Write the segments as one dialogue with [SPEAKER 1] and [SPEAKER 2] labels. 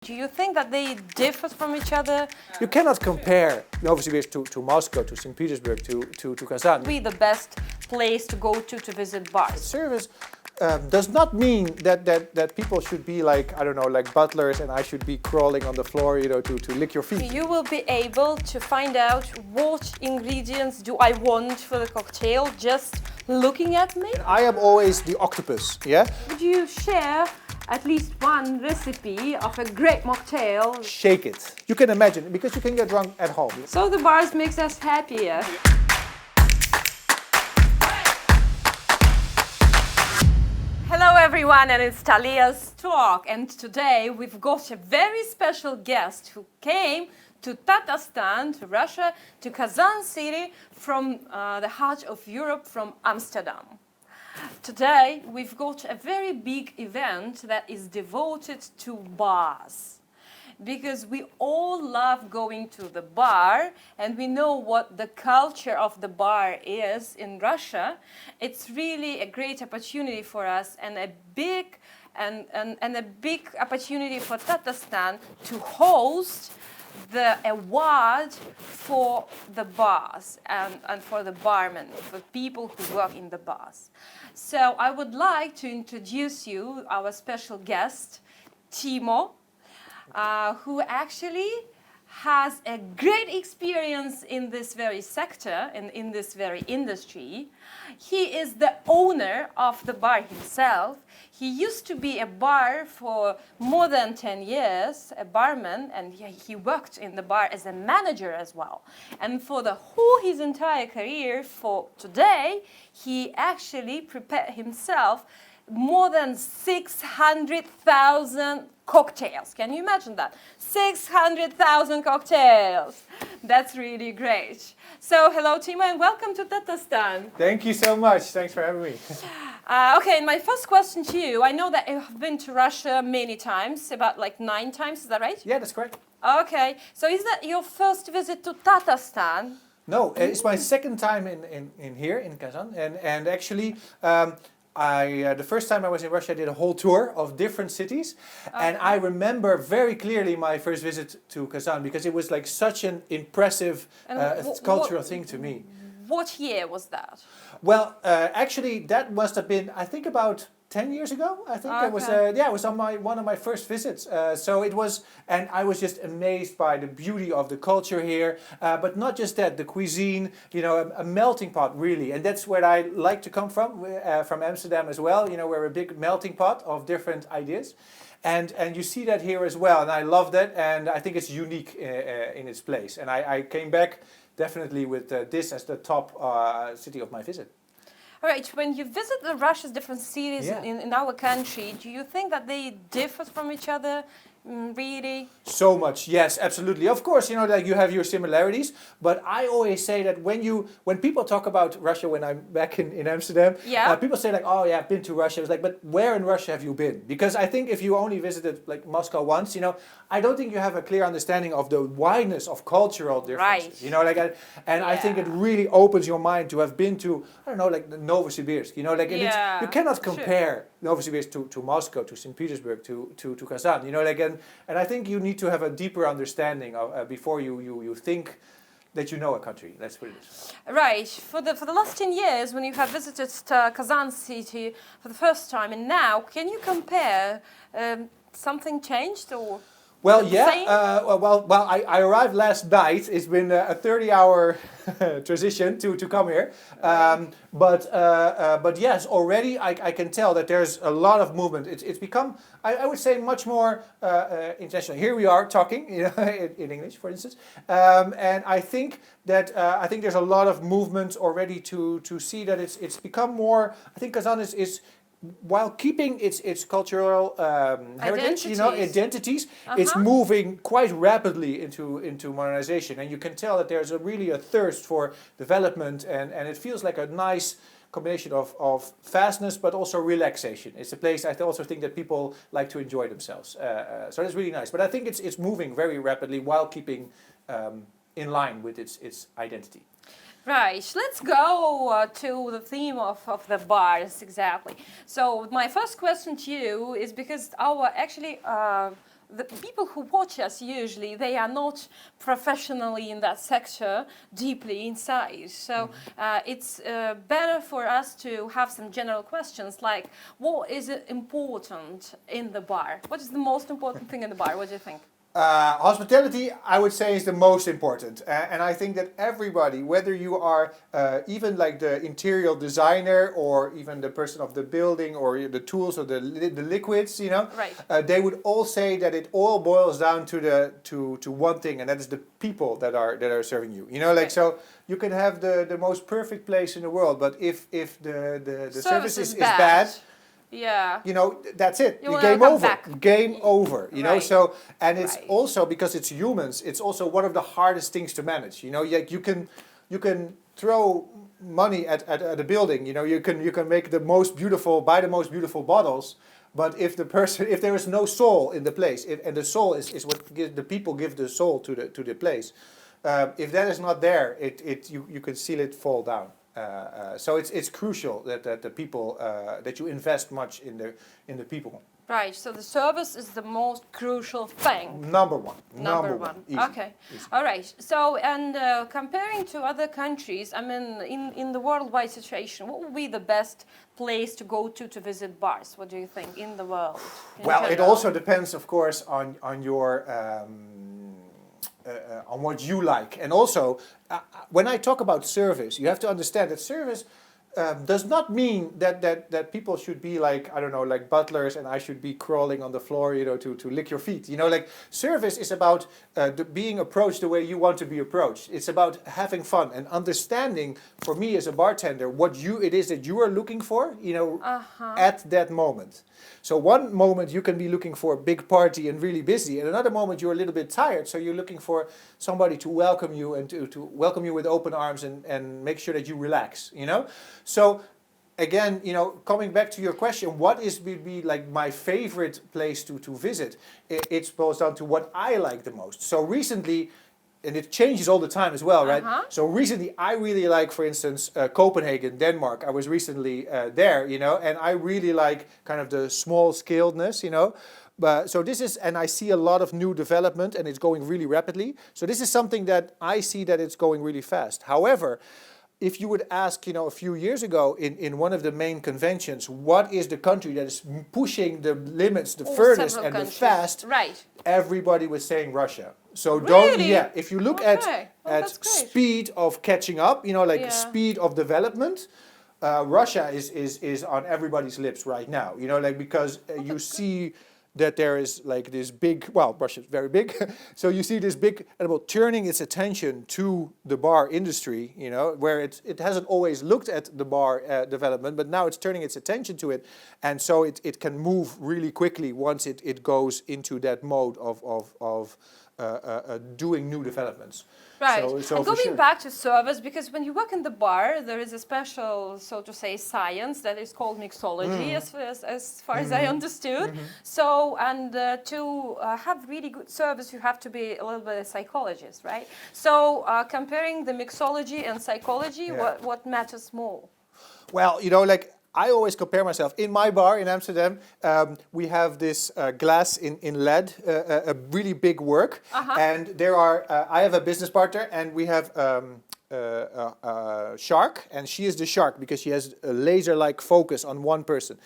[SPEAKER 1] Do you think that they differ from each other?
[SPEAKER 2] You cannot compare Novosibirsk to Moscow, to St. Petersburg, to Kazan.
[SPEAKER 1] Be the best place to go to visit bars.
[SPEAKER 2] Service does not mean that people should be like, I don't know, like butlers and I should be crawling on the floor, to lick your feet.
[SPEAKER 1] You will be able to find out what ingredients do I want for the cocktail just looking at me.
[SPEAKER 2] I am always the octopus, yeah?
[SPEAKER 1] Would you share at least one recipe of a great mocktail?
[SPEAKER 2] Shake it. You can imagine, because you can get drunk at home.
[SPEAKER 1] So the bars makes us happier. Hello everyone, and it's Taliya's Talk, and today we've got a very special guest who came to Tatarstan, to Russia, to Kazan city from the heart of Europe, from Amsterdam. Today we've got a very big event that is devoted to bars. Because we all love going to the bar and we know what the culture of the bar is in Russia. It's really a great opportunity for us and a big opportunity for Tatarstan to host the award for the bars and for the barmen, for people who work in the bars. So I would like to introduce you our special guest, Timo. Who actually has a great experience in this very sector and in this very industry. He is the owner of the bar himself. He used to be a bar for more than 10 years, a barman, and he worked in the bar as a manager as well. And for the whole his entire career, for today, he actually prepared himself more than 600,000 cocktails. Can you imagine that? 600,000 cocktails. That's really great. So hello Timo and welcome to Tatarstan.
[SPEAKER 2] Thank you so much. Thanks for having me.
[SPEAKER 1] Okay, and my first question to you, I know that you have been to Russia many times, about like 9 times, is that right?
[SPEAKER 2] Yeah, that's correct.
[SPEAKER 1] Okay, so is that your first visit to Tatarstan?
[SPEAKER 2] No, it's my second time in here in Kazan, and actually the first time I was in Russia, I did a whole tour of different cities, and I remember very clearly my first visit to Kazan because it was like such an impressive cultural thing to me.
[SPEAKER 1] What year was that?
[SPEAKER 2] Well, actually, that must have been, I think, about 10 years ago. I think it was. It was on one of my first visits. So it was, and I was just amazed by the beauty of the culture here. But not just that, the cuisine. A melting pot really, and that's where I like to come from Amsterdam as well. We're a big melting pot of different ideas. And you see that here as well, and I love that, and I think it's unique in its place. And I came back definitely with this as the top city of my visit.
[SPEAKER 1] All right, when you visit the Russia's different cities in our country, do you think that they differ from each other? Really?
[SPEAKER 2] So much, yes, absolutely. Of course, like you have your similarities, but I always say that when people talk about Russia, when I'm back in Amsterdam, people say like, oh yeah, I've been to Russia. It's like, but where in Russia have you been? Because I think if you only visited like Moscow once, I don't think you have a clear understanding of the wideness of cultural differences.
[SPEAKER 1] Right.
[SPEAKER 2] I think it really opens your mind to have been to, I don't know, like the Novosibirsk. You cannot compare Novosibirsk to Moscow, to St. Petersburg, to Kazan. And I think you need to have a deeper understanding of before you think that you know a country. Let's put it this way.
[SPEAKER 1] Right. For the last 10 years, when you have visited Kazan city for the first time, and now, can you compare? Something changed or?
[SPEAKER 2] Well, yeah. I arrived last night. It's been a 30-hour transition to come here. But yes, already I can tell that there's a lot of movement. It's become, I would say, much more international. Here we are talking, in English, for instance. And I think that there's a lot of movement already to see that it's become more. I think Kazan is while keeping its cultural heritage, identities, it's moving quite rapidly into modernization, and you can tell that there's really a thirst for development, and it feels like a nice combination of fastness but also relaxation. It's a place I also think that people like to enjoy themselves. So it's really nice. But I think it's moving very rapidly while keeping in line with its identity.
[SPEAKER 1] Right, let's go to the theme of the bars, exactly. So my first question to you is because our the people who watch us usually, they are not professionally in that sector deeply inside. So it's better for us to have some general questions like, what is important in the bar? What is the most important thing in the bar? What do you think?
[SPEAKER 2] Hospitality, I would say, is the most important, and I think that everybody, whether you are even like the interior designer or even the person of the building or the tools or the liquids, you know,
[SPEAKER 1] Right.
[SPEAKER 2] they would all say that it all boils down to one thing, and that is the people that are serving you. You know, like,
[SPEAKER 1] Right.
[SPEAKER 2] so you can have the most perfect place in the world, but if the service is bad.
[SPEAKER 1] Yeah.
[SPEAKER 2] You know, that's it.
[SPEAKER 1] You will
[SPEAKER 2] Game
[SPEAKER 1] never come
[SPEAKER 2] over.
[SPEAKER 1] back.
[SPEAKER 2] Game over. You know,
[SPEAKER 1] Right.
[SPEAKER 2] so, and it's
[SPEAKER 1] Right.
[SPEAKER 2] also, because it's humans, it's also one of the hardest things to manage. You know, you can throw money at a building. You know, you can make the most beautiful, buy the most beautiful bottles, but if there is no soul in the place, and the soul is what the people give the soul to the place. If that is not there, you can see it fall down. So it's crucial that the people that you invest much in the people.
[SPEAKER 1] Right. So the service is the most crucial thing.
[SPEAKER 2] Number one.
[SPEAKER 1] Number one.
[SPEAKER 2] Easy.
[SPEAKER 1] Okay.
[SPEAKER 2] Easy.
[SPEAKER 1] All right. So, and comparing to other countries, I mean, in the worldwide situation, what would be the best place to go to visit bars? What do you think in the world?
[SPEAKER 2] Well, it
[SPEAKER 1] general?
[SPEAKER 2] also depends, of course, on your on what you like, and also when I talk about service, you have to understand that service does not mean that people should be like, I don't know, like butlers, and I should be crawling on the floor, you know, to lick your feet. You know, like, service is about being approached the way you want to be approached. It's about having fun and understanding, for me as a bartender, what it is that you are looking for, you know, at that moment. So one moment you can be looking for a big party and really busy, and another moment you're a little bit tired, so you're looking for somebody to welcome you and to welcome you with open arms and make sure that you relax, you know? So again, you know, coming back to your question, what would be like my favorite place to visit? It boils down to what I like the most. So recently, and it changes all the time as well, right? So recently, I really like, for instance, Copenhagen, Denmark. I was recently there, you know, and I really like kind of the small-scaledness, you know. But so this is, and I see a lot of new development, and it's going really rapidly. So this is something that I see that it's going really fast. However, if you would ask, you know, a few years ago in one of the main conventions, what is the country that is pushing the limits the furthest and the fast?
[SPEAKER 1] Right.
[SPEAKER 2] Everybody was saying Russia. So
[SPEAKER 1] Really?
[SPEAKER 2] if you look
[SPEAKER 1] Okay. Well,
[SPEAKER 2] at
[SPEAKER 1] that's great.
[SPEAKER 2] speed of catching up, you know, like
[SPEAKER 1] Yeah.
[SPEAKER 2] speed of development, Russia is on everybody's lips right now. You know, like, because you see that there is like this big, well, Russia is very big, so you see this big, about turning its attention to the bar industry, you know, where it hasn't always looked at the bar development, but now it's turning its attention to it, and so it can move really quickly once it goes into that mode of doing new developments.
[SPEAKER 1] Right.
[SPEAKER 2] So
[SPEAKER 1] and
[SPEAKER 2] for
[SPEAKER 1] going
[SPEAKER 2] sure.
[SPEAKER 1] back to service, because when you work in the bar, there is a special, so to say, science that is called mixology, as far as I understood. So, and to have really good service, you have to be a little bit of a psychologist, right? So, comparing the mixology and psychology,
[SPEAKER 2] Yeah.
[SPEAKER 1] what matters more?
[SPEAKER 2] Well, you know, like, I always compare myself. In my bar in Amsterdam, we have this glass in lead, a really big work. And there are, I have a business partner, and we have a shark, and she is the shark because she has a laser-like focus on one person.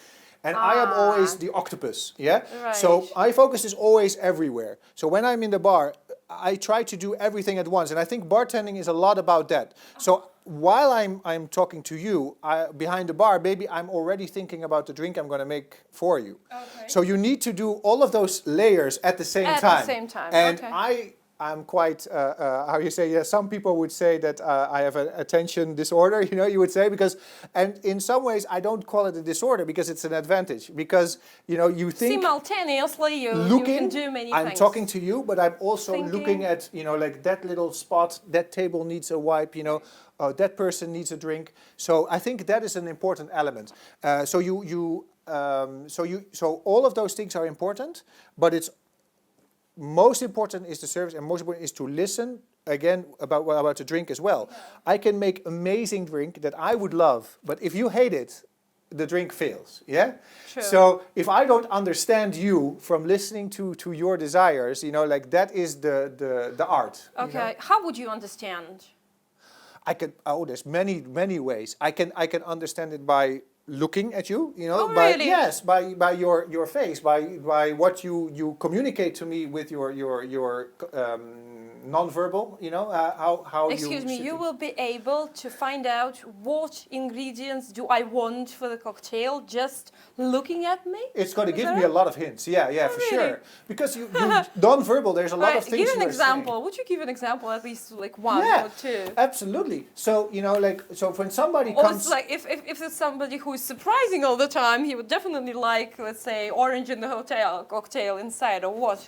[SPEAKER 2] And I am always the octopus, yeah?
[SPEAKER 1] Right.
[SPEAKER 2] So my focus is always everywhere. So when I'm in the bar, I try to do everything at once. And I think bartending is a lot about that. So while I'm talking to you, behind the bar, maybe I'm already thinking about the drink I'm going to make for you.
[SPEAKER 1] Okay.
[SPEAKER 2] So you need to do all of those layers at the same time.
[SPEAKER 1] At the same time,
[SPEAKER 2] And
[SPEAKER 1] okay.
[SPEAKER 2] I'm quite, how you say, yeah, some people would say that I have an attention disorder, you know, you would say, because, and in some ways I don't call it a disorder because it's an advantage, because, you know, you think
[SPEAKER 1] simultaneously you can do many
[SPEAKER 2] I'm
[SPEAKER 1] things.
[SPEAKER 2] talking to you, but I'm also
[SPEAKER 1] Thinking.
[SPEAKER 2] looking at, you know, like that little spot, that table needs a wipe, you know, that person needs a drink. So I think that is an important element. So all of those things are important, but it's most important is the service, and most important is to listen again about the drink as well. I can make amazing drink that I would love, but if you hate it, the drink fails. Yeah.
[SPEAKER 1] True.
[SPEAKER 2] So if I don't understand you from listening to your desires, you know, like that is the art.
[SPEAKER 1] Okay.
[SPEAKER 2] You know?
[SPEAKER 1] How would you understand?
[SPEAKER 2] I can. Oh, there's many ways. I can understand it by looking at you. You know,
[SPEAKER 1] Oh,
[SPEAKER 2] by
[SPEAKER 1] really?
[SPEAKER 2] yes, by your face, by what you communicate to me with your non-verbal. You know, how you.
[SPEAKER 1] Excuse me,
[SPEAKER 2] sit
[SPEAKER 1] you
[SPEAKER 2] in-
[SPEAKER 1] will be able to find out what ingredients do I want for the cocktail just looking at me?
[SPEAKER 2] It's going to
[SPEAKER 1] Is
[SPEAKER 2] give
[SPEAKER 1] that
[SPEAKER 2] me
[SPEAKER 1] it?
[SPEAKER 2] a lot of hints. Yeah,
[SPEAKER 1] Oh,
[SPEAKER 2] for
[SPEAKER 1] really?
[SPEAKER 2] sure. Because you non-verbal, there's a lot
[SPEAKER 1] Right,
[SPEAKER 2] of things.
[SPEAKER 1] give an
[SPEAKER 2] you are
[SPEAKER 1] example.
[SPEAKER 2] saying.
[SPEAKER 1] Would you give an example, at least like one
[SPEAKER 2] Yeah,
[SPEAKER 1] or two?
[SPEAKER 2] absolutely. So you know, like, so when somebody
[SPEAKER 1] Or
[SPEAKER 2] comes,
[SPEAKER 1] it's like if it's somebody who is surprising all the time, he would definitely like, let's say, orange in the hotel cocktail inside, or what?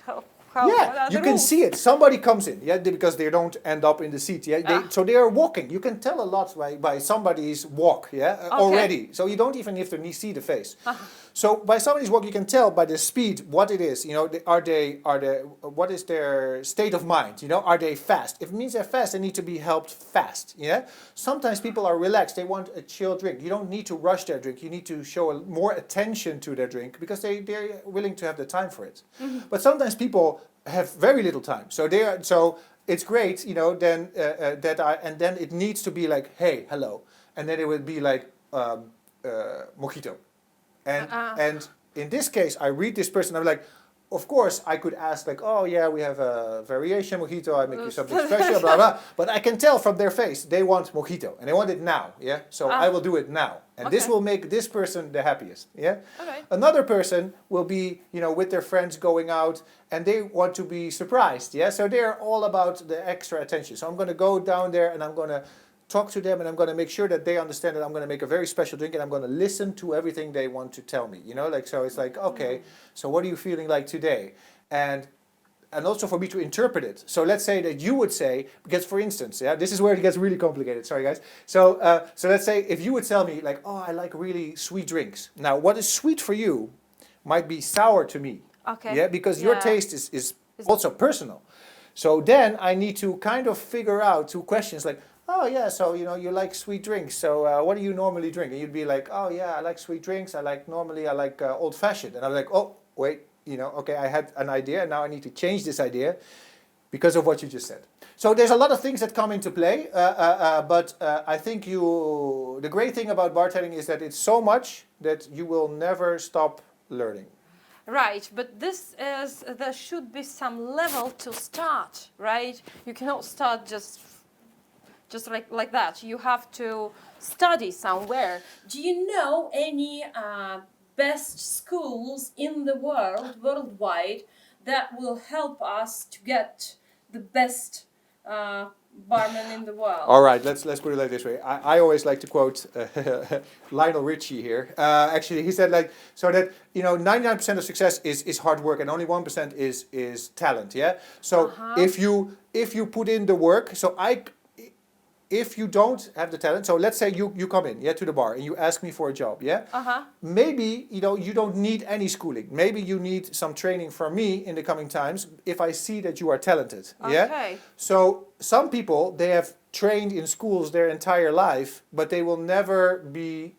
[SPEAKER 1] What
[SPEAKER 2] yeah,
[SPEAKER 1] are
[SPEAKER 2] you
[SPEAKER 1] the
[SPEAKER 2] can
[SPEAKER 1] rules?
[SPEAKER 2] see it. Somebody comes in, yeah, because they don't end up in the seat, yeah. So they are walking. You can tell a lot by somebody's walk, yeah, already. So you don't even have to see the face. So by somebody's walk, you can tell by the speed what it is. You know, what is their state of mind? You know, are they fast? If it means they're fast, they need to be helped fast. Yeah. Sometimes people are relaxed. They want a chill drink. You don't need to rush their drink. You need to show more attention to their drink because they're willing to have the time for it. But sometimes people have very little time. So it's great, you know. Then and then it needs to be like, hey, hello, and then it would be like mojito. And in this case, I read this person, I'm like, of course, I could ask like, oh yeah, we have a variation mojito, I make you something special, blah, blah. But I can tell from their face, they want mojito, and they want it now, yeah? So I will do it now. And this will make this person the happiest, yeah?
[SPEAKER 1] Okay.
[SPEAKER 2] Another person will be, you know, with their friends going out, and they want to be surprised, yeah? So they're all about the extra attention. So I'm going to go down there, and I'm going to talk to them, and I'm going to make sure that they understand that I'm going to make a very special drink, and I'm going to listen to everything they want to tell me. You know, like, so it's like, okay, so what are you feeling like today? And also for me to interpret it. So let's say that you would say, because for instance, yeah, this is where it gets really complicated. Sorry, guys. So so let's say if you would tell me like, oh, I like really sweet drinks. Now, what is sweet for you might be sour to me.
[SPEAKER 1] Okay.
[SPEAKER 2] Yeah, because your taste is also personal. So then I need to kind of figure out two questions like, oh yeah, so you know you like sweet drinks. So what do you normally drink? And you'd be like, oh yeah, I like sweet drinks. I like old fashioned. And I'm like, oh wait, you know, okay, I had an idea, and now I need to change this idea because of what you just said. So there's a lot of things that come into play, but I think the great thing about bartending is that it's so much that you will never stop learning.
[SPEAKER 1] Right, but there should be some level to start, right? You cannot start just like that. You have to study somewhere. Do you know any best schools in the world, worldwide, that will help us to get the best barman in the world?
[SPEAKER 2] All right, let's put it like this way. I always like to quote Lionel Richie here. Actually, he said like, so that, you know, 99% of success is hard work and only 1% is talent. Yeah. So if you put in the work, if you don't have the talent, so let's say you come in, yeah, to the bar and you ask me for a job, yeah? Maybe, you know, you don't need any schooling. Maybe you need some training from me in the coming times if I see that you are talented, yeah?
[SPEAKER 1] Okay.
[SPEAKER 2] So some people, they have trained in schools their entire life, but they will never be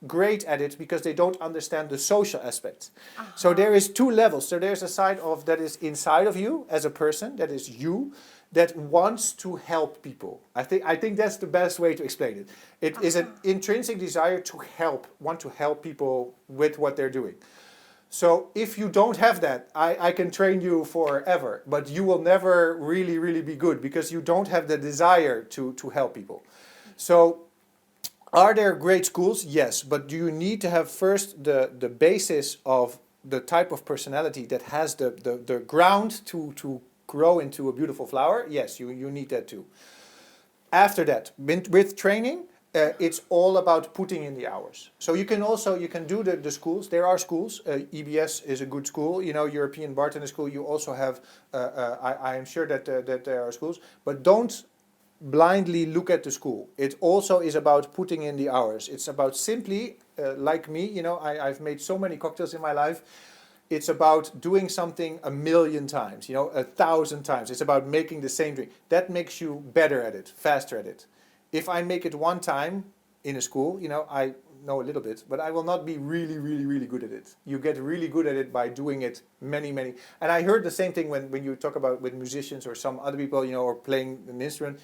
[SPEAKER 2] great at it because they don't understand the social aspect. So there is two levels. So there's a side of that is inside of you as a person, that is you, that wants to help people. I think that's the best way to explain it. It is an intrinsic desire to want to help people with what they're doing. So if you don't have that, I can train you forever, but you will never really, really be good because you don't have the desire to help people. So are there great schools? Yes, but do you need to have first the basis of the type of personality that has the ground to grow into a beautiful flower? Yes, you need that too. After that, with training, it's all about putting in the hours. So you can do the schools. There are schools. EBS is a good school. You know, European Bartender School. You also have. I am sure that there are schools, but don't blindly look at the school. It also is about putting in the hours. It's about simply, like me. You know, I've made so many cocktails in my life. It's about doing something 1,000,000 times, you know, 1,000 times. It's about making the same drink. That makes you better at it, faster at it. If I make it one time in a school, you know, know a little bit, but I will not be really, really, really good at it. You get really good at it by doing it many. And I heard the same thing when you talk about with musicians or some other people, or playing an instrument.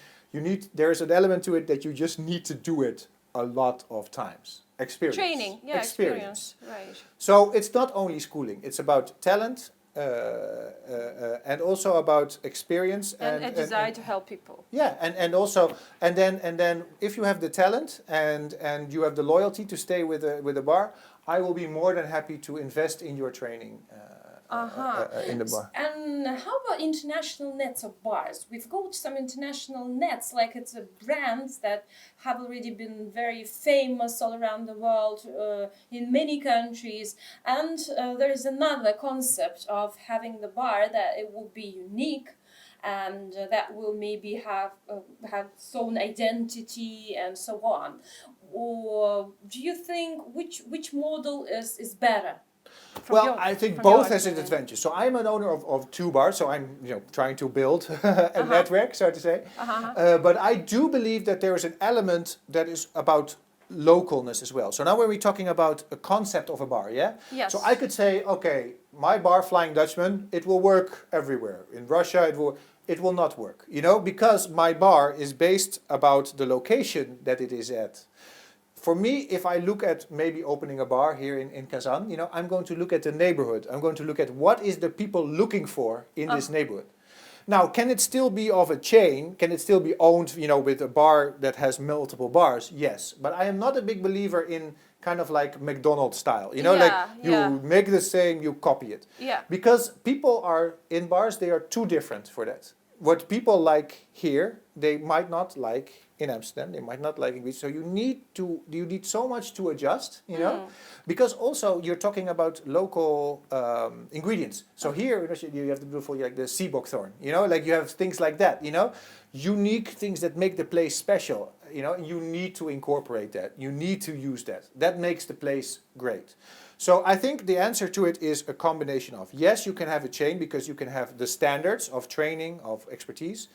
[SPEAKER 2] There is an element to it that you just need to do it a lot of times. Experience.
[SPEAKER 1] Training, yeah, experience. Right.
[SPEAKER 2] So it's not only schooling; it's about talent. And also about experience
[SPEAKER 1] and a desire to help people.
[SPEAKER 2] Yeah, and then if you have the talent and you have the loyalty to stay with a bar, I will be more than happy to invest in your training in the bar.
[SPEAKER 1] And how about international nets of bars? We've got some international nets, like it's a brands that have already been very famous all around the world in many countries. And there is another concept of having the bar that it will be unique and that will maybe have its own identity and so on. Or do you think which model is better?
[SPEAKER 2] Well, I think both has its advantages. So I'm an owner of 2 bars, so I'm trying to build a network, so to say. But I do believe that there is an element that is about localness as well. So now when we're talking about a concept of a bar, yeah?
[SPEAKER 1] Yes.
[SPEAKER 2] So I could say, okay, my bar, Flying Dutchman, it will work everywhere. In Russia, it will not work, because my bar is based about the location that it is at. For me, if I look at maybe opening a bar here in Kazan, I'm going to look at the neighborhood. I'm going to look at what is the people looking for in this neighborhood. Now, can it still be of a chain? Can it still be owned, with a bar that has multiple bars? Yes. But I am not a big believer in kind of like McDonald's style. You make the same, you copy it.
[SPEAKER 1] Yeah.
[SPEAKER 2] Because people are in bars, they are too different for that. What people like here, they might not like in Amsterdam, they might not like in Greece. So you need so much to adjust, because also you're talking about local ingredients. So here you have the beautiful, like the sea buckthorn, like you have things like that, unique things that make the place special, you need to incorporate that. You need to use that. That makes the place great. So I think the answer to it is a combination of, yes, you can have a chain because you can have the standards of training, of expertise.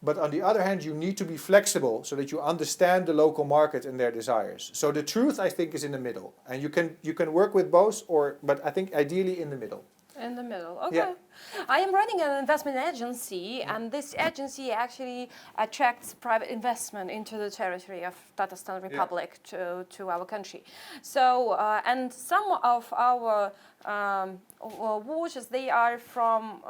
[SPEAKER 2] But on the other hand, you need to be flexible so that you understand the local market and their desires. So the truth, I think, is in the middle. And you can work with both, but I think ideally in the middle.
[SPEAKER 1] In the middle, okay.
[SPEAKER 2] Yeah.
[SPEAKER 1] I am running an investment agency, and this agency actually attracts private investment into the territory of Tatarstan Republic to our country. So, and some of our watchers, they are from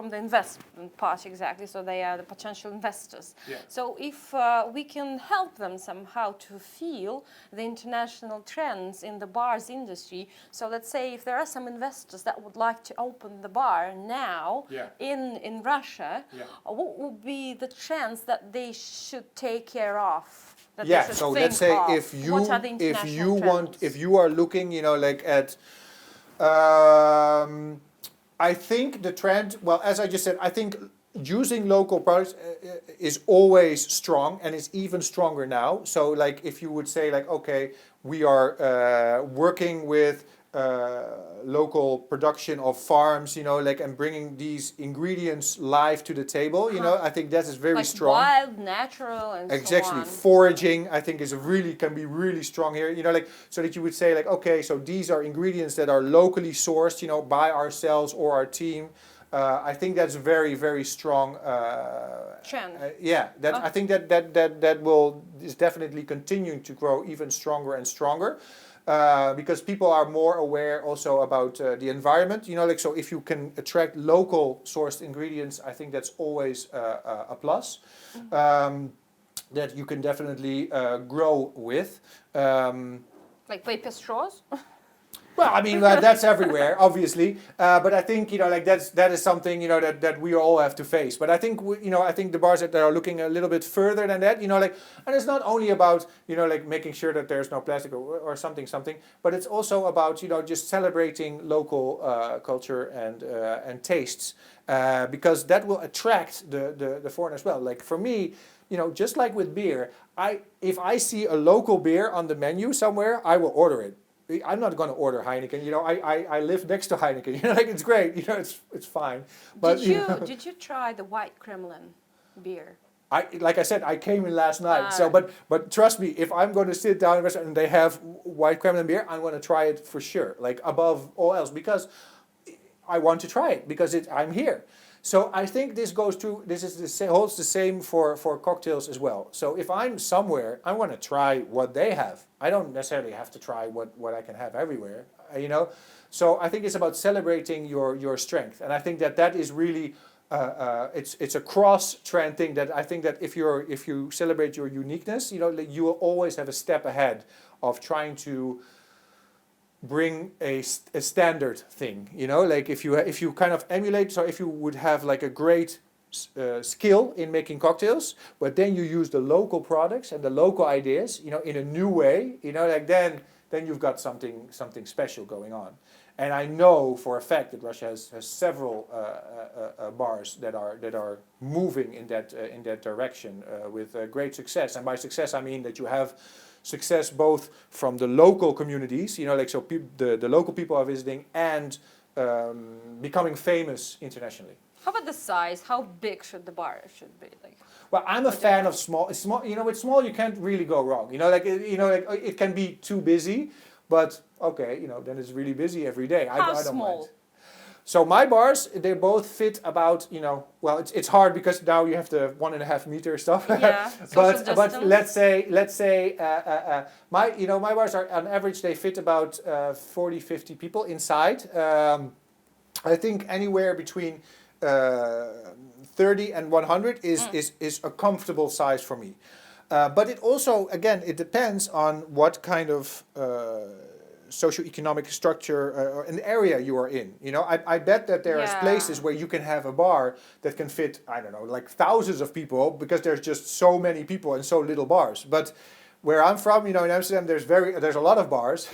[SPEAKER 1] the investment part, exactly, so they are the potential investors.
[SPEAKER 2] Yeah.
[SPEAKER 1] So if we can help them somehow to feel the international trends in the bars industry, so let's say if there are some investors that would like to open the bar now in Russia, what would be the trends that they should take care of?
[SPEAKER 2] So let's say if you are looking, like at I think the trend, well, as I just said, I think using local products is always strong and is even stronger now. So like if you would say like, okay, we are working with local production of farms, and bringing these ingredients live to the table, I think that is very strong.
[SPEAKER 1] Wild, natural, and
[SPEAKER 2] exactly.
[SPEAKER 1] so on.
[SPEAKER 2] Foraging, I think, can be really strong here. So that you would say like, okay, so these are ingredients that are locally sourced, by ourselves or our team. I think that's very, very strong.
[SPEAKER 1] Trend.
[SPEAKER 2] I think that is definitely continuing to grow even stronger and stronger. Because people are more aware also about the environment, so if you can attract local sourced ingredients, I think that's always a plus that you can definitely grow with.
[SPEAKER 1] Like paper straws?
[SPEAKER 2] Well, I mean, that's everywhere, obviously. But I think, that is something, that we all have to face. But I think, I think the bars that are looking a little bit further than that, and it's not only about, making sure that there's no plastic or something, but it's also about, just celebrating local culture and tastes, because that will attract the foreign as well. Like for me, just like with beer, if I see a local beer on the menu somewhere, I will order it. I'm not going to order Heineken. I live next to Heineken. It's great. It's fine. But
[SPEAKER 1] did you try the White Kremlin beer?
[SPEAKER 2] Like I said, I came in last night. So, but trust me, if I'm going to sit down in a restaurant and they have white crème and beer, I'm going to try it for sure, like above all else, because I want to try it because I'm here. So I think this goes to holds the same for cocktails as well. So if I'm somewhere, I want to try what they have. I don't necessarily have to try what I can have everywhere, you know. So I think it's about celebrating your strength, and I think that is really it's a cross-trend thing. That I think that if you celebrate your uniqueness, you know, like you will always have a step ahead of trying to bring a standard thing, you know, like if you kind of emulate, so if you would have like a great skill in making cocktails, but then you use the local products and the local ideas, you know, in a new way, you know, like then you've got something special going on. And I know for a fact that Russia has several bars that are moving in that direction with great success. And by success I mean that you have success both from the local communities, you know, like so the local people are visiting and becoming famous internationally.
[SPEAKER 1] How about the size? How big should the bar be? Like,
[SPEAKER 2] well, I'm a fan of small. It's small, you know, with small you can't really go wrong. You know, like it can be too busy, but okay, you know, then it's really busy every day.
[SPEAKER 1] How
[SPEAKER 2] I don't
[SPEAKER 1] small?
[SPEAKER 2] mind. So my bars, they both fit about, you know, well, it's hard because now you have the 1.5 meter stuff.
[SPEAKER 1] Yeah,
[SPEAKER 2] but let's say my bars are on average they fit about 40-50 people inside. I think anywhere between 30 and 100 is a comfortable size for me. But it also, again, it depends on what kind of socioeconomic structure or an area you are in. You know, I bet that there are places where you can have a bar that can fit, I don't know, like thousands of people because there's just so many people and so little bars. But where I'm from, you know, in Amsterdam, there's a lot of bars.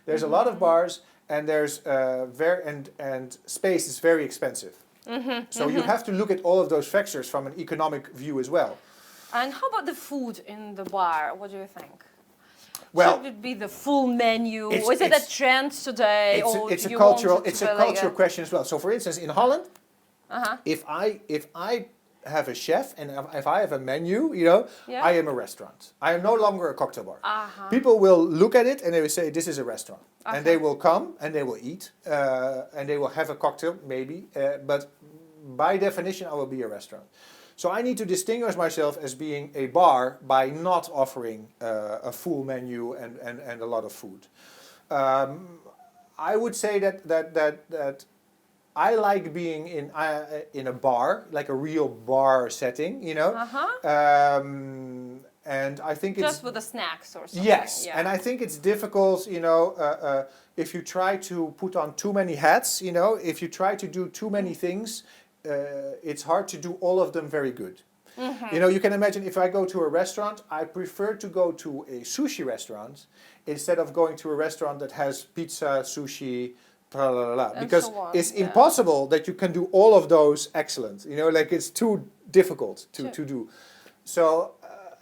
[SPEAKER 2] There's a lot of bars, and there's and space is very expensive. So you have to look at all of those factors from an economic view as well.
[SPEAKER 1] And how about the food in the bar? What do you think?
[SPEAKER 2] Well,
[SPEAKER 1] should it be the full menu? Is it a trend today?
[SPEAKER 2] It's a cultural question as well. So, for instance, in Holland, if I have a chef and if I have a menu, you know, I am a restaurant. I am no longer a cocktail bar. People will look at it and they will say, "This is a restaurant," and they will come and they will eat and they will have a cocktail maybe, but by definition, I will be a restaurant. So I need to distinguish myself as being a bar by not offering a full menu and a lot of food. I would say that I like being in a bar, like a real bar setting, you know. And I think it's
[SPEAKER 1] just with the snacks or something.
[SPEAKER 2] Yes, and I think it's difficult, you know, if you try to put on too many hats, you know, if you try to do too many things. It's hard to do all of them very good. You know, you can imagine if I go to a restaurant, I prefer to go to a sushi restaurant instead of going to a restaurant that has pizza, sushi, blah, blah, blah, because so it's impossible that you can do all of those excellent. You know, like it's too difficult to do. So,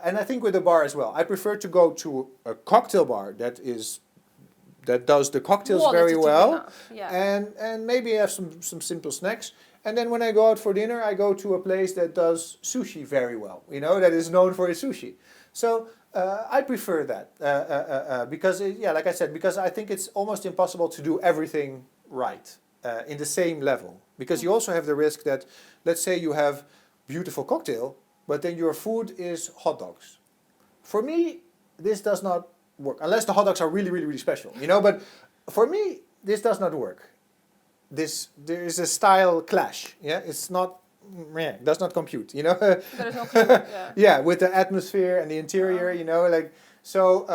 [SPEAKER 2] and I think with the bar as well, I prefer to go to a cocktail bar that does the cocktails very well, and maybe have some simple snacks. And then when I go out for dinner, I go to a place that does sushi very well, you know, that is known for its sushi. So I prefer that because, like I said, because I think it's almost impossible to do everything right in the same level. Because you also have the risk that, let's say you have beautiful cocktail, but then your food is hot dogs. For me, this does not work, unless the hot dogs are really, really, really special, you know, but for me, this does not work. There is a style clash. Yeah, it's not. Yeah, does not compute. You know.
[SPEAKER 1] There is no clue.
[SPEAKER 2] Yeah, with the atmosphere and the interior. You know, like so.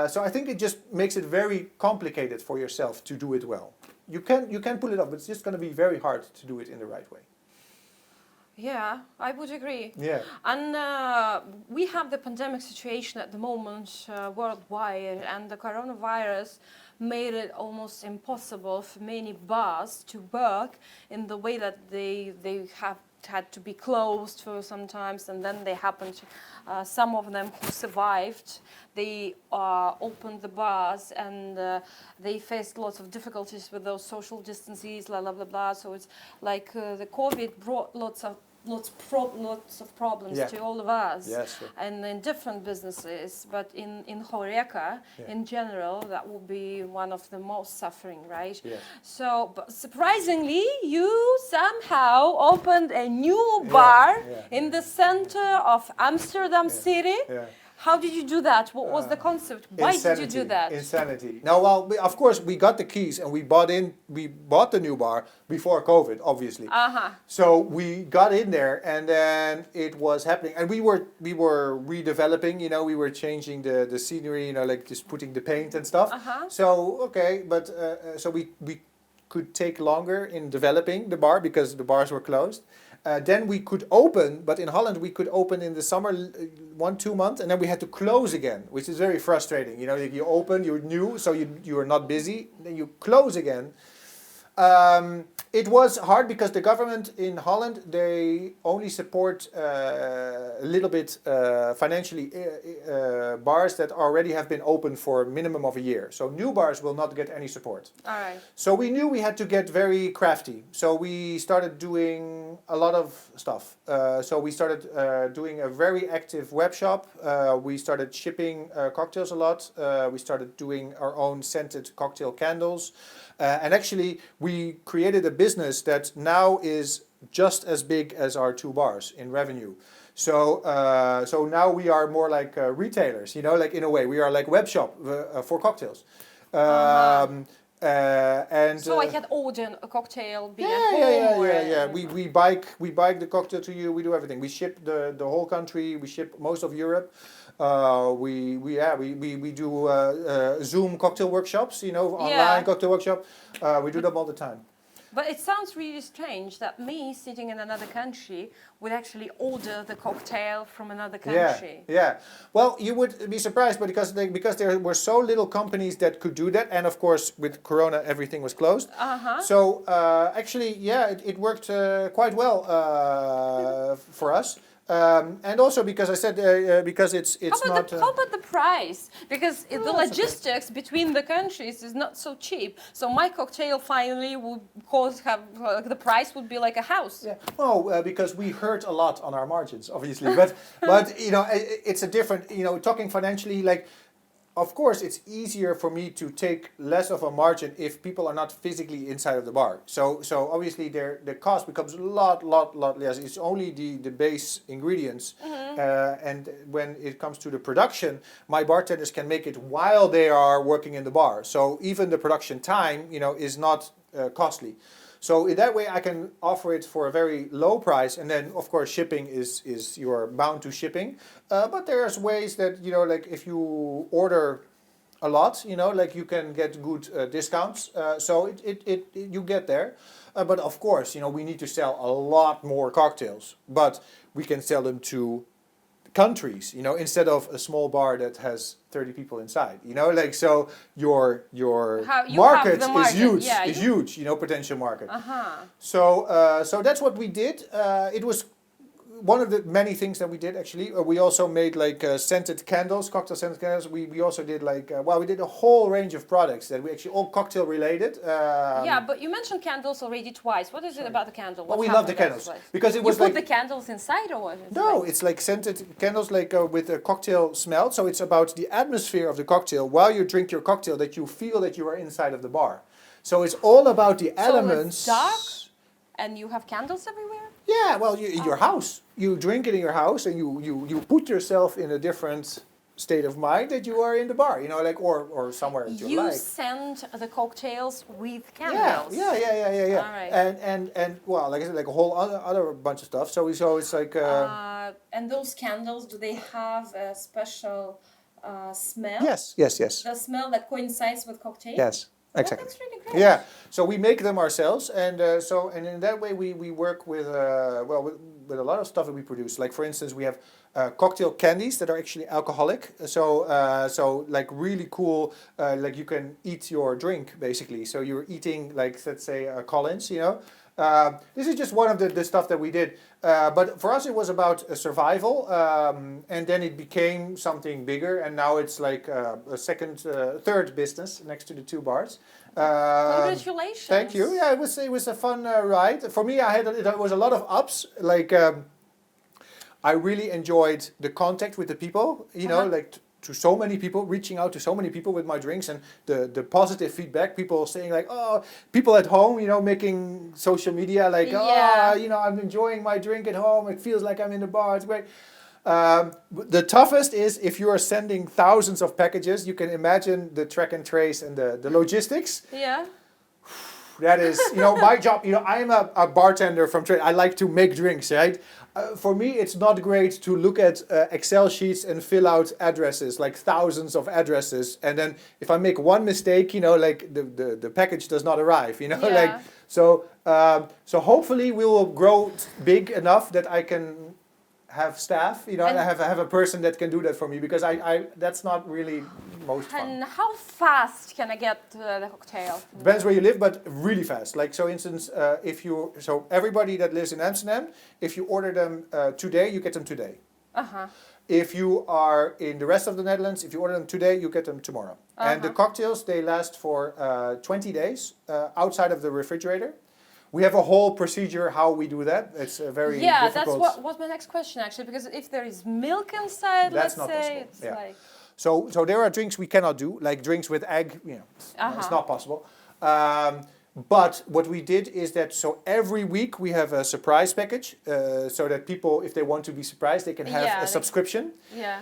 [SPEAKER 2] So I think it just makes it very complicated for yourself to do it well. You can pull it off, but it's just going to be very hard to do it in the right way.
[SPEAKER 1] Yeah, I would agree.
[SPEAKER 2] Yeah.
[SPEAKER 1] And we have the pandemic situation at the moment worldwide, and the coronavirus made it almost impossible for many bars to work in the way that they have had to be closed for sometimes, and then they happened. Some of them who survived, they opened the bars, and they faced lots of difficulties with those social distances, blah blah blah blah. So it's like the COVID brought lots of lots of problems to all of us,
[SPEAKER 2] Yes, sure.
[SPEAKER 1] and in different businesses. But in Horeca, in general, that will be one of the most suffering, right?
[SPEAKER 2] Yes.
[SPEAKER 1] So, but surprisingly, you somehow opened a new bar in the center of Amsterdam city.
[SPEAKER 2] Yeah.
[SPEAKER 1] How did you do that? What was the concept? Why did you do that?
[SPEAKER 2] Insanity. No, well, of course, we got the keys and we bought the new bar before COVID, obviously. So we got in there, and then it was happening, and we were redeveloping. You know, we were changing the scenery. You know, like just putting the paint and stuff. So okay, but so we could take longer in developing the bar because the bars were closed. Then we could open, but in Holland we could open in the summer 1-2 months, and then we had to close again, which is very frustrating. You know, you open, you're new, so you are not busy, then you close again. It was hard because the government in Holland, they only support a little bit financially bars that already have been open for a minimum of a year. So new bars will not get any support.
[SPEAKER 1] All right.
[SPEAKER 2] So we knew we had to get very crafty. So we started doing a lot of stuff. So we started doing a very active web shop. We started shipping cocktails a lot. We started doing our own scented cocktail candles. And actually, we created a business that now is just as big as our 2 bars in revenue. So so now we are more like retailers, you know, like in a way. We are like web shop for cocktails. And
[SPEAKER 1] So I can order a cocktail, be at
[SPEAKER 2] yeah.
[SPEAKER 1] home.
[SPEAKER 2] We bike the cocktail to you. We do everything. We ship the whole country. We ship most of Europe. We do Zoom cocktail workshops. You know, online cocktail workshop. We do them all the time.
[SPEAKER 1] But it sounds really strange that me sitting in another country would actually order the cocktail from another country.
[SPEAKER 2] Yeah. Well, you would be surprised, but because there were so little companies that could do that, and of course with Corona everything was closed. So actually, it worked quite well for us. And also because I said because it's
[SPEAKER 1] how about the price? Because the logistics between the countries is not so cheap. So my cocktail finally would the price would be like a house.
[SPEAKER 2] Yeah. Oh, because we hurt a lot on our margins, obviously. But you know, it's a different. You know, talking financially, like. Of course, it's easier for me to take less of a margin if people are not physically inside of the bar. So obviously the cost becomes a lot less. It's only the base ingredients. And when it comes to the production, my bartenders can make it while they are working in the bar. So even the production time, you know, is not costly. So in that way, I can offer it for a very low price, and then of course shipping is you're bound to shipping. But there's ways that, you know, like if you order a lot, you know, like you can get good discounts. So you get there. But of course, you know, we need to sell a lot more cocktails, but we can sell them to countries, you know, instead of a small bar that has 30 people inside, you know, like, so your market is huge, you know, potential market. So that's what we did. It was one of the many things that we did actually. We also made like scented candles, cocktail scented candles. We also did like, we did a whole range of products that we actually all cocktail related.
[SPEAKER 1] But you mentioned candles already twice. What is it about the candle?
[SPEAKER 2] Well, we love the candles because it was
[SPEAKER 1] you put the candles inside or what?
[SPEAKER 2] No, it's like scented candles, like with a cocktail smell. So it's about the atmosphere of the cocktail while you drink your cocktail, that you feel that you are inside of the bar. So it's all about the elements.
[SPEAKER 1] So it's dark and you have candles everywhere?
[SPEAKER 2] Yeah, well, in your house. You drink it in your house, and you put yourself in a different state of mind that you are in the bar, you know, like or somewhere that you like.
[SPEAKER 1] You scent the cocktails with candles.
[SPEAKER 2] Yeah.
[SPEAKER 1] All right.
[SPEAKER 2] And well, like I said, like a whole other bunch of stuff. So it's like.
[SPEAKER 1] And those candles, do they have a special smell?
[SPEAKER 2] Yes.
[SPEAKER 1] The smell that coincides with cocktail?
[SPEAKER 2] Yes. Exactly.
[SPEAKER 1] Oh, that's really great.
[SPEAKER 2] Yeah, so we make them ourselves, and in that way we work with with a lot of stuff that we produce. Like for instance, we have cocktail candies that are actually alcoholic. So like really cool. Like you can eat your drink basically. So you're eating like, let's say Collins, you know. This is just one of the stuff that we did. But for us it was about survival, and then it became something bigger, and now it's like a third business next to the 2 bars.
[SPEAKER 1] Congratulations.
[SPEAKER 2] Thank you. Yeah, it was a fun ride. For me, it was a lot of ups. Like I really enjoyed the contact with the people. You know, like to so many people, reaching out to so many people with my drinks, and the positive feedback. People saying like, oh, people at home, you know, making social media like, oh, you know, I'm enjoying my drink at home. It feels like I'm in the bar. It's great. The toughest is if you are sending thousands of packages. You can imagine the track and trace and the logistics.
[SPEAKER 1] Yeah.
[SPEAKER 2] That is, you know, my job. You know, I am a bartender from trade. I like to make drinks, right? For me, it's not great to look at Excel sheets and fill out addresses, like thousands of addresses, and then if I make one mistake, you know, like the package does not arrive. You know, like so. So hopefully we will grow big enough that I can have staff, you know, and I have a person that can do that for me, because I that's not really most fun.
[SPEAKER 1] And how fast can I get the cocktail?
[SPEAKER 2] Depends where you live, but really fast. Like, so instance, so everybody that lives in Amsterdam, if you order them today, you get them today. If you are in the rest of the Netherlands, if you order them today, you get them tomorrow. And the cocktails, they last for 20 days outside of the refrigerator. We have a whole procedure how we do that. It's very difficult.
[SPEAKER 1] That's what was my next question actually, because if there is milk inside,
[SPEAKER 2] that's
[SPEAKER 1] let's say, it's like...
[SPEAKER 2] So there are drinks we cannot do, like drinks with egg, you know, it's not possible. But what we did is that, so every week we have a surprise package, so that people, if they want to be surprised, they can have a subscription.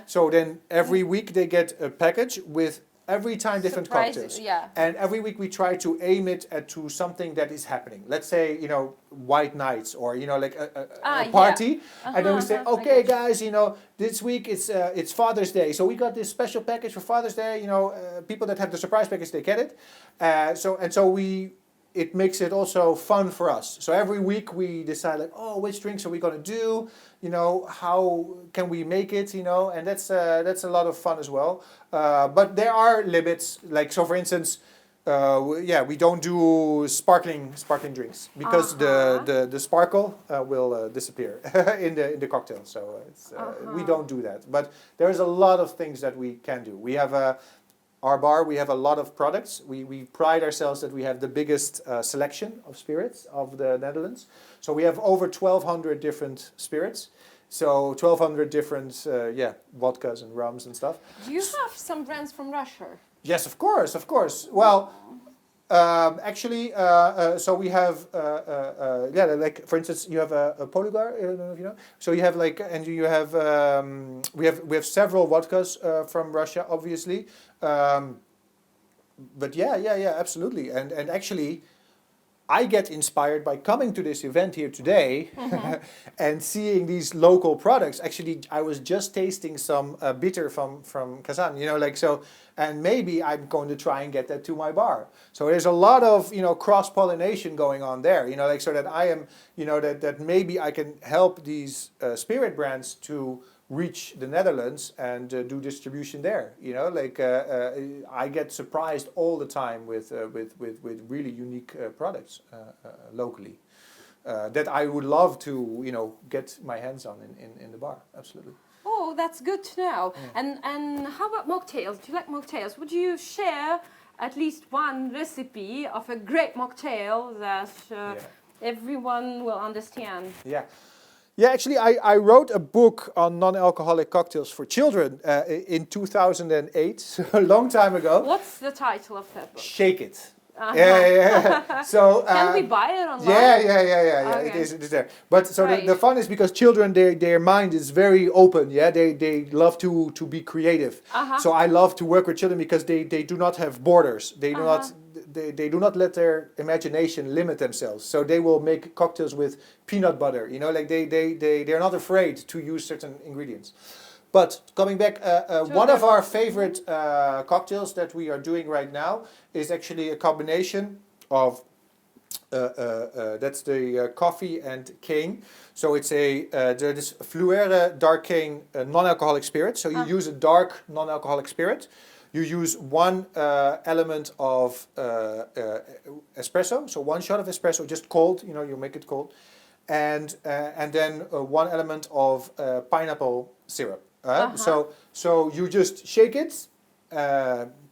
[SPEAKER 2] So then every week they get a package with every time different cocktails. And every week we try to aim it to something that is happening. Let's say, you know, white nights, or, you know, like a party. And then we say, okay, guys, you know, this week it's Father's Day. So we got this special package for Father's Day. You know, people that have the surprise package, they get it. It makes it also fun for us. So every week we decide like, oh, which drinks are we going to do? You know, how can we make it? You know, and that's a lot of fun as well. But there are limits. Like, so for instance, we don't do sparkling drinks, because the sparkle will disappear in the cocktail. So we don't do that. But there's a lot of things that we can do. We have our bar, we have a lot of products. We pride ourselves that we have the biggest selection of spirits of the Netherlands. So we have over 1,200 different spirits. So 1,200 different vodkas and rums and stuff.
[SPEAKER 1] Do you have some brands from Russia?
[SPEAKER 2] Yes, of course, of course. Well, actually, so we have, like for instance, you have a Polugar, I don't know if you know. So you have like, and you have, we have several vodkas from Russia, obviously. But yeah, absolutely. And actually, I get inspired by coming to this event here today and seeing these local products. Actually, I was just tasting some bitter from Kazan, you know, like so, and maybe I'm going to try and get that to my bar. So there's a lot of, you know, cross-pollination going on there, you know, like so that I am, you know, that maybe I can help these spirit brands to reach the Netherlands and do distribution there. You know, like I get surprised all the time with really unique products locally that I would love to, you know, get my hands on in the bar. Absolutely.
[SPEAKER 1] Oh, that's good to know. And how about mocktails? Do you like mocktails? Would you share at least one recipe of a great mocktail that everyone will understand?
[SPEAKER 2] Yeah, actually, I wrote a book on non-alcoholic cocktails for children in 2008, so a long time ago.
[SPEAKER 1] What's the title of that book?
[SPEAKER 2] Shake It. Yeah. So
[SPEAKER 1] can we buy it online?
[SPEAKER 2] Yeah.
[SPEAKER 1] Okay.
[SPEAKER 2] It is there. But so the fun is because children, their mind is very open. Yeah, they love to be creative. So I love to work with children because they do not have borders. They do not. They do not let their imagination limit themselves. So they will make cocktails with peanut butter. You know, like they're not afraid to use certain ingredients. But coming back, one of our favorite cocktails that we are doing right now is actually a combination of that's the coffee and cane. So it's this Fluere dark cane non-alcoholic spirit. So you use a dark non-alcoholic spirit. You use one element of espresso, so one shot of espresso, just cold. You know, you make it cold, and then one element of pineapple syrup. So you just shake it,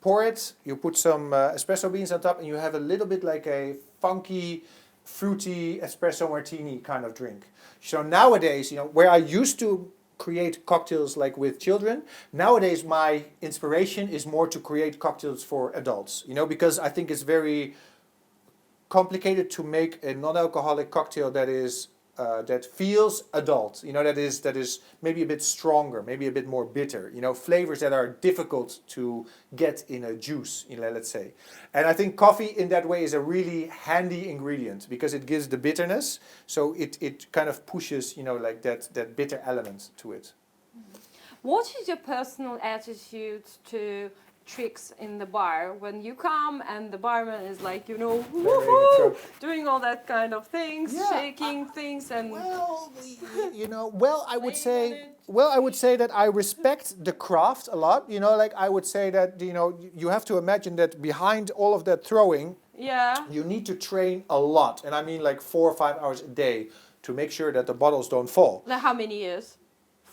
[SPEAKER 2] pour it, you put some espresso beans on top, and you have a little bit like a funky, fruity espresso martini kind of drink. So nowadays, where I used to create cocktails like with children, nowadays my inspiration is more to create cocktails for adults, because I think it's very complicated to make a non-alcoholic cocktail that is that feels adult, that is maybe a bit stronger, maybe a bit more bitter, flavors that are difficult to get in a juice, let's say. And I think coffee in that way is a really handy ingredient because it gives the bitterness, so it kind of pushes, like that bitter element to it.
[SPEAKER 1] What is your personal attitude to tricks in the bar when you come and the barman is like, woohoo, doing all that kind of things, shaking things and
[SPEAKER 2] I would say that I respect the craft a lot. I would say that you have to imagine that behind all of that throwing, you need to train a lot, and I mean like 4 or 5 hours a day to make sure that the bottles don't fall.
[SPEAKER 1] Like how many years?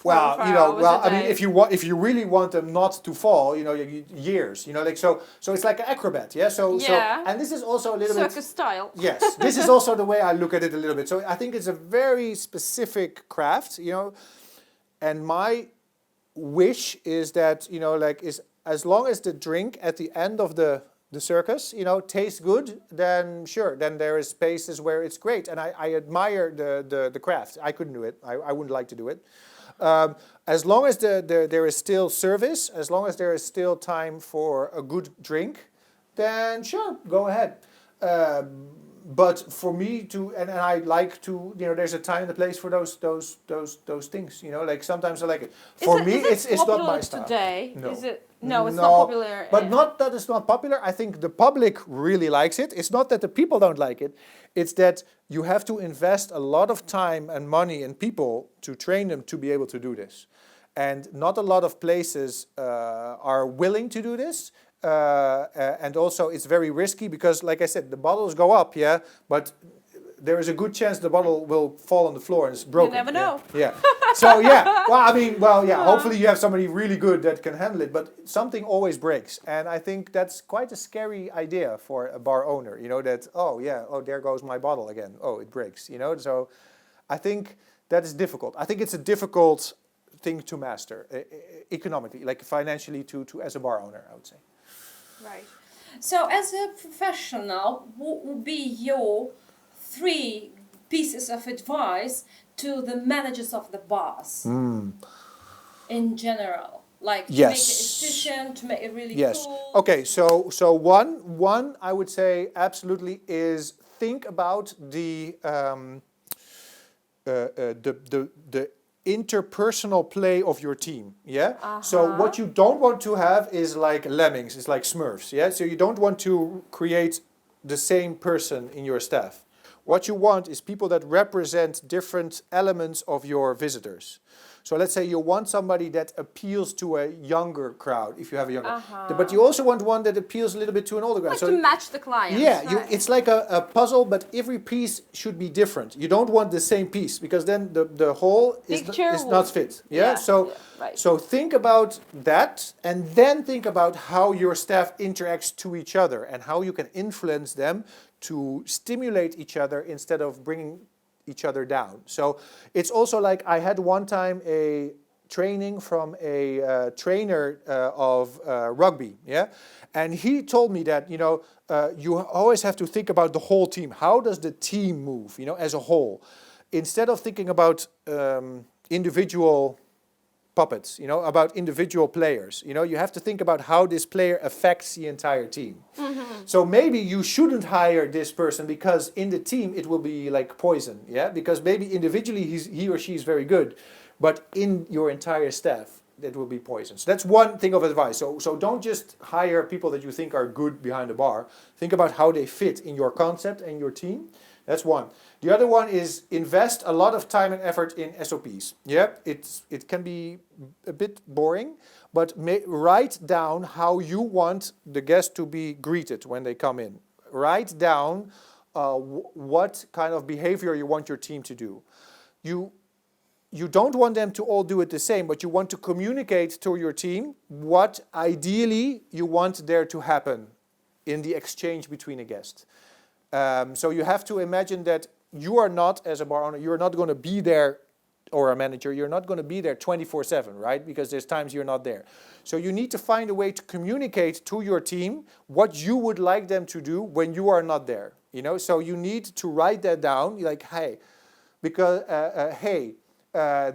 [SPEAKER 2] I mean, if you really want them not to fall, years, so it's like an acrobat, So and this is also a little bit
[SPEAKER 1] circus style.
[SPEAKER 2] Yes, this is also the way I look at it a little bit. So I think it's a very specific craft, and my wish is that is as long as the drink at the end of the circus, tastes good, then sure, then there is spaces where it's great, and I admire the craft. I couldn't do it. I wouldn't like to do it. As long as there is still service, as long as there is still time for a good drink, then sure, go ahead. But for me to, and I like to, there's a time and a place for those things. Like sometimes I like it. For me, it's not my style.
[SPEAKER 1] Today?
[SPEAKER 2] No.
[SPEAKER 1] Is it? No, it's not popular.
[SPEAKER 2] But not that it's not popular. I think the public really likes it. It's not that the people don't like it. It's that you have to invest a lot of time and money and people to train them to be able to do this. And not a lot of places are willing to do this. And also it's very risky because, like I said, the bottles go up, but there is a good chance the bottle will fall on the floor and it's broken.
[SPEAKER 1] You never know.
[SPEAKER 2] Yeah. So hopefully you have somebody really good that can handle it, but something always breaks. And I think that's quite a scary idea for a bar owner, that, there goes my bottle again. Oh, it breaks, So I think that is difficult. I think it's a difficult thing to master economically, like financially to as a bar owner, I would say.
[SPEAKER 1] Right. So as a professional, what would be your 3 pieces of advice to the managers of the bars in general? Like to make it efficient, to make it really cool?
[SPEAKER 2] Okay, so one I would say absolutely is think about the interpersonal play of your team, So what you don't want to have is like lemmings, it's like Smurfs, So you don't want to create the same person in your staff. What you want is people that represent different elements of your visitors. So let's say you want somebody that appeals to a younger crowd, if you have a younger. But you also want one that appeals a little bit to an older crowd.
[SPEAKER 1] Like to match the client.
[SPEAKER 2] It's like a puzzle, but every piece should be different. You don't want the same piece because then the whole is not fit. So think about that and then think about how your staff interacts to each other and how you can influence them to stimulate each other instead of bringing each other down. So it's also like I had one time a training from a trainer of rugby, and he told me that you always have to think about the whole team. How does the team move, as a whole, instead of thinking about individual puppets, about individual players. You have to think about how this player affects the entire team. So maybe you shouldn't hire this person because in the team it will be like poison, Because maybe individually he or she is very good, but in your entire staff it will be poison. So that's one thing of advice. So don't just hire people that you think are good behind the bar. Think about how they fit in your concept and your team. That's one. The other one is invest a lot of time and effort in SOPs. It can be a bit boring, but write down how you want the guest to be greeted when they come in. Write down what kind of behavior you want your team to do. you don't want them to all do it the same, but you want to communicate to your team what ideally you want there to happen in the exchange between a guest. So you have to imagine that you are not, as a bar owner, you're not going to be there, or a manager, you're not going to be there 24/7, right? Because there's times you're not there. So you need to find a way to communicate to your team what you would like them to do when you are not there. You know, so you need to write that down, like, hey, because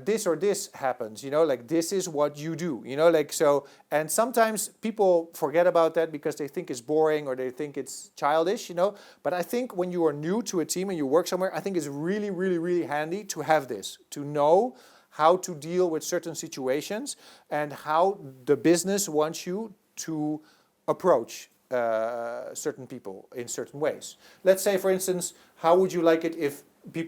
[SPEAKER 2] this or this happens, you know, like this is what you do, you know, like so. And sometimes people forget about that because they think it's boring or they think it's childish, you know. But I think when you are new to a team and you work somewhere, I think it's really, really, really handy to have this, to know how to deal with certain situations and how the business wants you to approach certain people in certain ways. Let's say, for instance, how would you like it if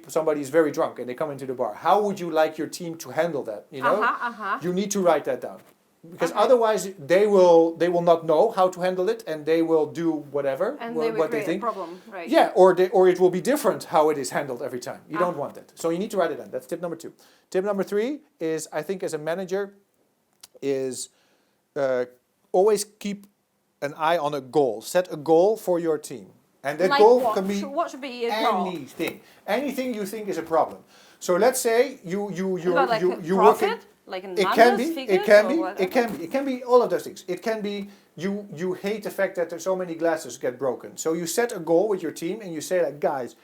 [SPEAKER 2] somebody is very drunk and they come into the bar? How would you like your team to handle that? You know, you need to write that down, because otherwise they will not know how to handle it, and they will do whatever
[SPEAKER 1] and they will
[SPEAKER 2] what
[SPEAKER 1] create
[SPEAKER 2] they think.
[SPEAKER 1] A problem, right?
[SPEAKER 2] Yeah, or it will be different how it is handled every time. You don't want that, so you need to write it down. That's tip number 2. Tip number 3 is, I think, as a manager, is always keep an eye on a goal. Set a goal for your team. And that
[SPEAKER 1] like
[SPEAKER 2] goal can be
[SPEAKER 1] what should be a goal?
[SPEAKER 2] Anything you think is a problem. So let's say you
[SPEAKER 1] profit, like in numbers, figures,
[SPEAKER 2] it can be all of those things. It can be you hate the fact that there's so many glasses get broken. So you set a goal with your team and you say, like, guys,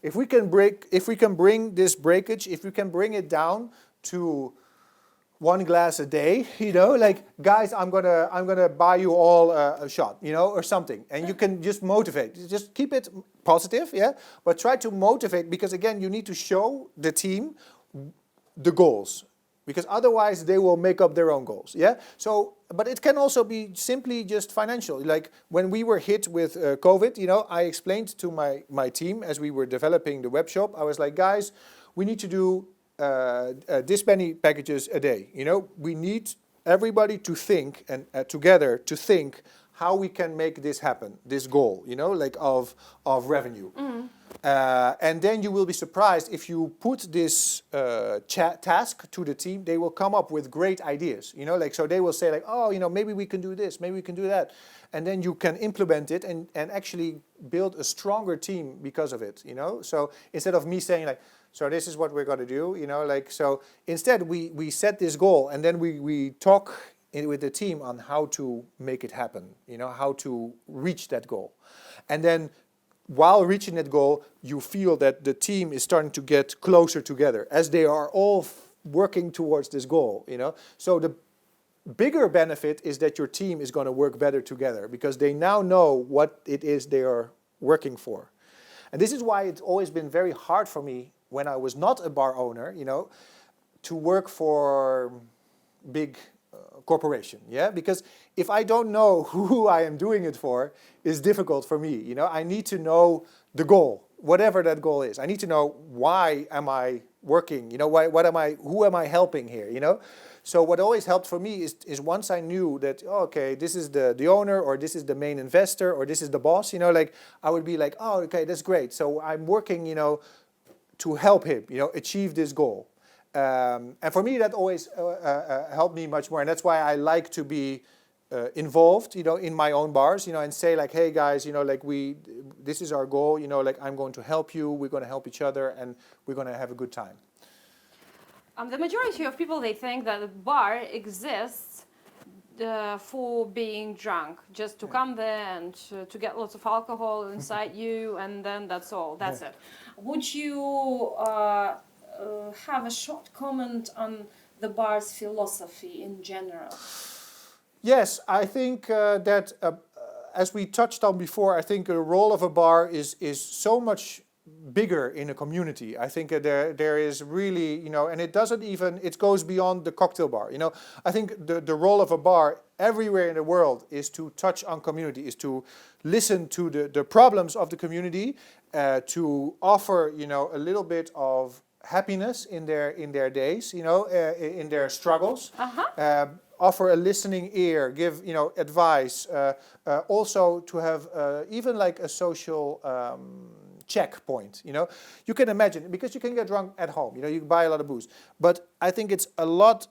[SPEAKER 2] if we can bring this breakage, if we can bring it down to 1 glass a day, you know, like, guys, I'm gonna buy you all a shot, you know, or something. And you can just motivate. Just keep it positive, yeah? But try to motivate, because again, you need to show the team the goals, because otherwise they will make up their own goals, yeah? So, but it can also be simply just financial. Like when we were hit with COVID, you know, I explained to my team as we were developing the web shop, I was like, guys, we need to do this many packages a day. You know, we need everybody to think and together to think how we can make this happen, this goal, you know, like of revenue. And then you will be surprised if you put this task to the team, they will come up with great ideas, you know, like, so they will say like, oh, you know, maybe we can do this, maybe we can do that. And then you can implement it and actually build a stronger team because of it, you know. So instead of me saying like, so this is what we're going to do, you know, like, so instead we set this goal and then we talk with the team on how to make it happen, you know, how to reach that goal. And then while reaching that goal, you feel that the team is starting to get closer together as they are all working towards this goal, you know. So the bigger benefit is that your team is going to work better together because they now know what it is they are working for. And this is why it's always been very hard for me when I was not a bar owner, you know, to work for big corporation, yeah? Because if I don't know who I am doing it for, it's difficult for me, you know? I need to know the goal, whatever that goal is. I need to know why am I working, you know, who am I helping here, you know? So what always helped for me is once I knew that, oh, okay, this is the owner, or this is the main investor, or this is the boss, you know, like, I would be like, oh, okay, that's great. So I'm working, you know, to help him, you know, achieve this goal. And for me, that always helped me much more. And that's why I like to be involved, you know, in my own bars, you know, and say like, hey guys, you know, like this is our goal, you know, like I'm going to help you, we're going to help each other, and we're going to have a good time.
[SPEAKER 1] The majority of people, they think that a bar exists for being drunk, just to come there and to get lots of alcohol inside you, and then that's all, that's it. Would you have a short comment on the bar's philosophy in general?
[SPEAKER 2] Yes, I think that as we touched on before, I think the role of a bar is so much bigger in a community. I think there is really, you know, and it goes beyond the cocktail bar, you know. I think the role of a bar everywhere in the world is to touch on community, is to listen to the problems of the community, to offer, you know, a little bit of happiness in their days, you know, in their struggles. Offer a listening ear, give, you know, advice, also to have even like a social checkpoint. You know, you can imagine, because you can get drunk at home. You know, you can buy a lot of booze, but I think it's a lot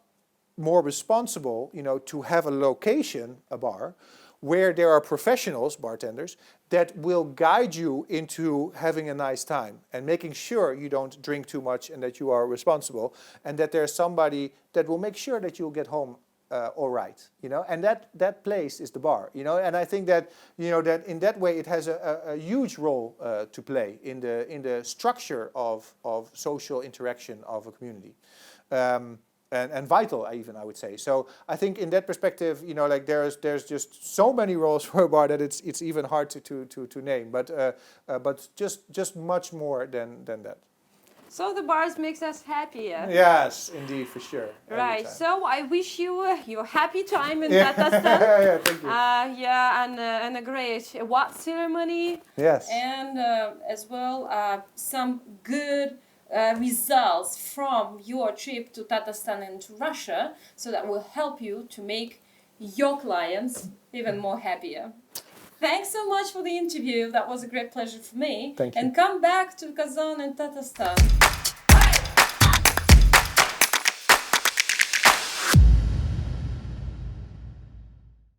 [SPEAKER 2] more responsible, you know, to have a location, a bar, where there are professionals, bartenders, that will guide you into having a nice time and making sure you don't drink too much and that you are responsible, and that there's somebody that will make sure that you'll get home all right, you know, and that place is the bar, you know, and I think that, you know, that in that way it has a huge role to play in the structure of social interaction of a community. And vital, I would say. So I think in that perspective, you know, like there's just so many roles for a bar that it's even hard to name. But just much more than that.
[SPEAKER 1] So the bars makes us happier.
[SPEAKER 2] Yes, indeed, for sure.
[SPEAKER 1] Right. So I wish you your happy time in
[SPEAKER 2] Yeah.
[SPEAKER 1] Tatarstan.
[SPEAKER 2] Yeah, thank you.
[SPEAKER 1] And a great award ceremony.
[SPEAKER 2] Yes.
[SPEAKER 1] And as well some good results from your trip to Tatarstan and to Russia, so that will help you to make your clients even more happier. Thanks so much for the interview. That was a great pleasure for me.
[SPEAKER 2] Thank you.
[SPEAKER 1] And come back to Kazan and Tatarstan.